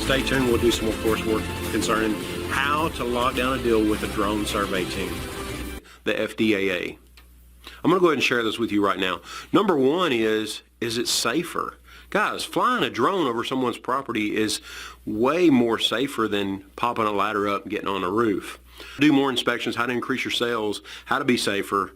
Stay tuned. We'll do some more coursework concerning how to lock down a deal with a drone survey team, the FDAA. I'm going to go ahead and share this with you right now. Number one is it safer? Guys, flying a drone over someone's property is way more safer than popping a ladder up and getting on a roof. Do more inspections, how to increase your sales, how to be safer,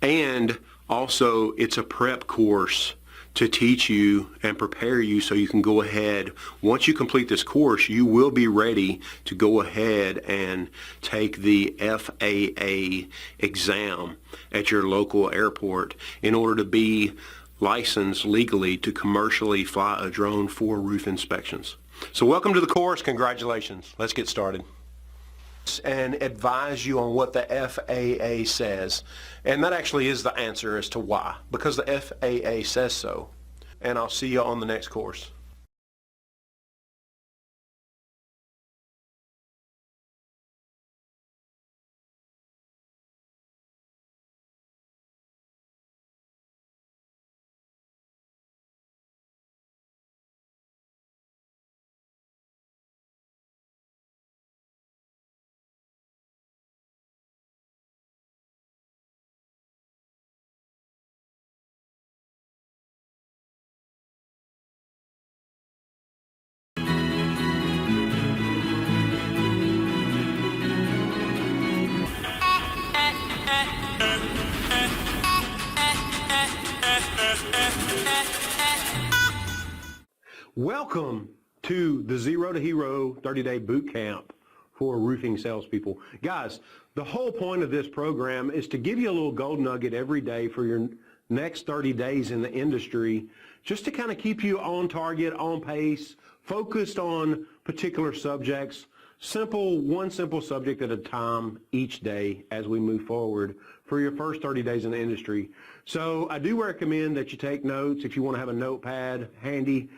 and also it's a prep course to teach you and prepare you so you can go ahead. Once you complete this course, you will be ready to go ahead and take the FAA exam at your local airport in order to be licensed legally to commercially fly a drone for roof inspections. So welcome to the course. Congratulations. Let's get started. And advise you on what the FAA says. And that actually is the answer as to why. Because the FAA says so. And I'll see you on the next course. Welcome to the Zero to Hero 30-day boot camp for roofing salespeople. Guys, the whole point of this program is to give you a little gold nugget every day for your next 30 days in the industry, just to kind of keep you on target, on pace, focused on particular subjects, one simple subject at a time each day as we move forward for your first 30 days in the industry. So I do recommend that you take notes if you want to have a notepad handy.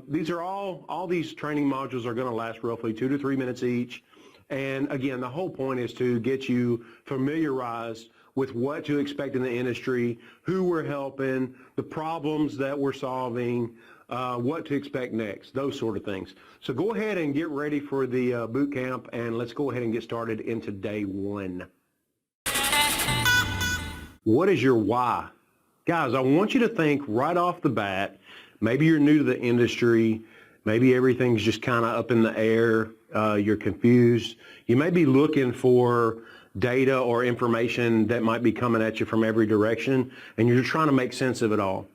These are all these training modules are going to last roughly 2 to 3 minutes each. And again, the whole point is to get you familiarized with what to expect in the industry, who we're helping, the problems that we're solving, what to expect next, those sort of things. So go ahead and get ready for the boot camp, and let's go ahead and get started into day one. What is your why? Guys, I want you to think right off the bat. Maybe you're new to the industry. Maybe everything's just kind of up in the air. You're confused. You may be looking for data or information that might be coming at you from every direction, and you're trying to make sense of it all.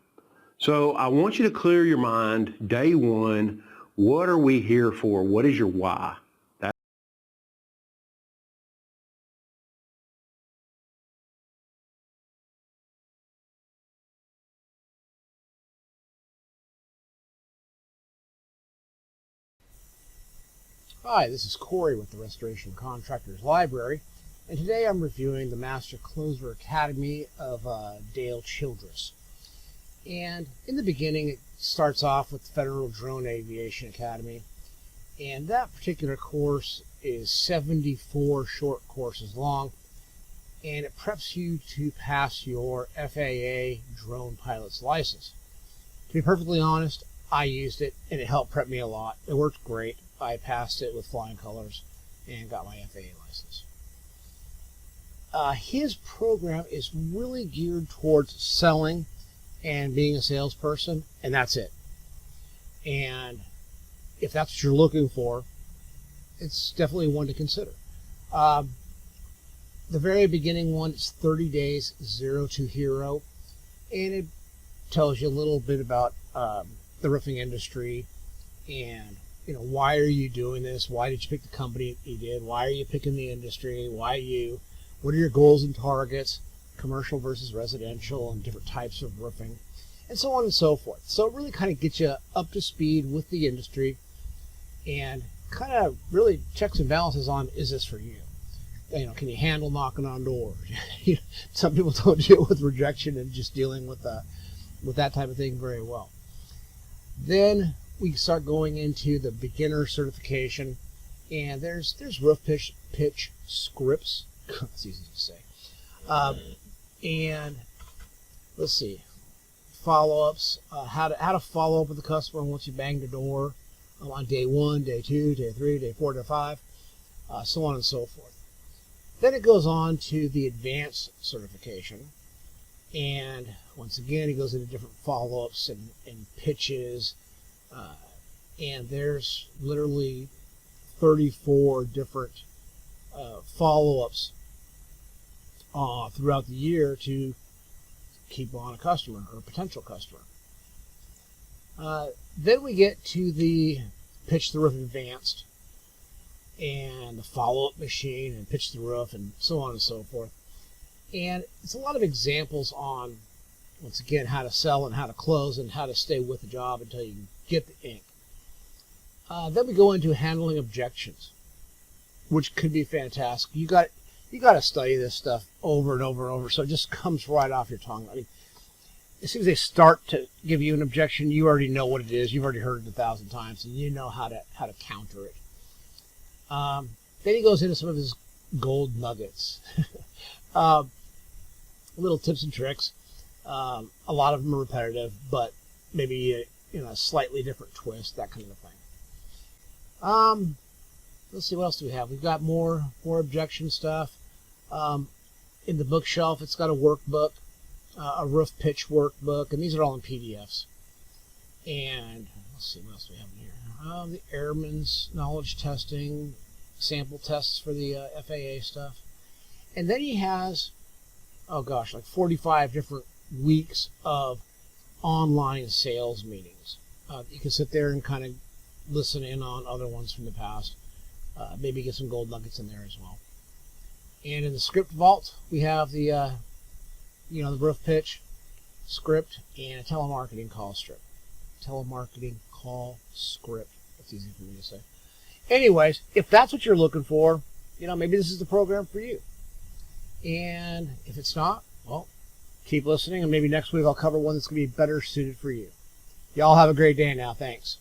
So I want you to clear your mind. Day one, what are we here for? What is your why? Hi, this is Corey with the Restoration Contractors Library, and today I'm reviewing the Master Closer Academy of Dale Childress. And in the beginning, it starts off with Federal Drone Aviation Academy, and that particular course is 74 short courses long, and it preps you to pass your FAA drone pilot's license. To be perfectly honest, I used it, and it helped prep me a lot. It worked great. I passed it with flying colors and got my FAA license. His program is really geared towards selling and being a salesperson, and that's it. And if that's what you're looking for, it's definitely one to consider. The very beginning one is 30 days, Zero to Hero, and it tells you a little bit about the roofing industry and why are you doing this? Why did you pick the company you did? Why are you picking the industry? What are your goals and targets? Commercial versus residential and different types of roofing, and so on and so forth. So it really kind of gets you up to speed with the industry and kind of really checks and balances on, is this for you? Can you handle knocking on doors? Some people don't deal with rejection and just dealing with that type of thing very well. Then we start going into the beginner certification, and there's roof pitch scripts. That's easy to say. And let's see, follow-ups, how to follow up with the customer once you bang the door, on day 1, day 2, day 3, day 4, day 5, so on and so forth. Then it goes on to the advanced certification. And once again, it goes into different follow-ups and pitches. And there's literally 34 different follow-ups throughout the year to keep on a customer or a potential customer. Then we get to the pitch the roof advanced and the follow-up machine and pitch the roof and so on and so forth. And it's a lot of examples on, once again, how to sell and how to close and how to stay with the job until you get the ink. Then we go into handling objections, which could be fantastic. You got to study this stuff over and over and over, so it just comes right off your tongue. I mean, as soon as they start to give you an objection, you already know what it is. You've already heard it 1,000 times, and you know how to counter it. Then he goes into some of his gold nuggets. Little tips and tricks. A lot of them are repetitive, but maybe in a slightly different twist, that kind of thing. Let's see, what else do we have? We've got more objection stuff. In the bookshelf, it's got a workbook, a roof pitch workbook, and these are all in PDFs. And let's see, what else do we have in here? The airman's knowledge testing, sample tests for the FAA stuff. And then he has, like 45 different weeks of online sales meetings. You can sit there and kind of listen in on other ones from the past. Maybe get some gold nuggets in there as well. And in the script vault, we have the roof pitch script and a telemarketing call script. Telemarketing call script. That's easy for me to say. Anyways, if that's what you're looking for, maybe this is the program for you. And if it's not, well, keep listening, and maybe next week I'll cover one that's going to be better suited for you. Y'all have a great day now. Thanks.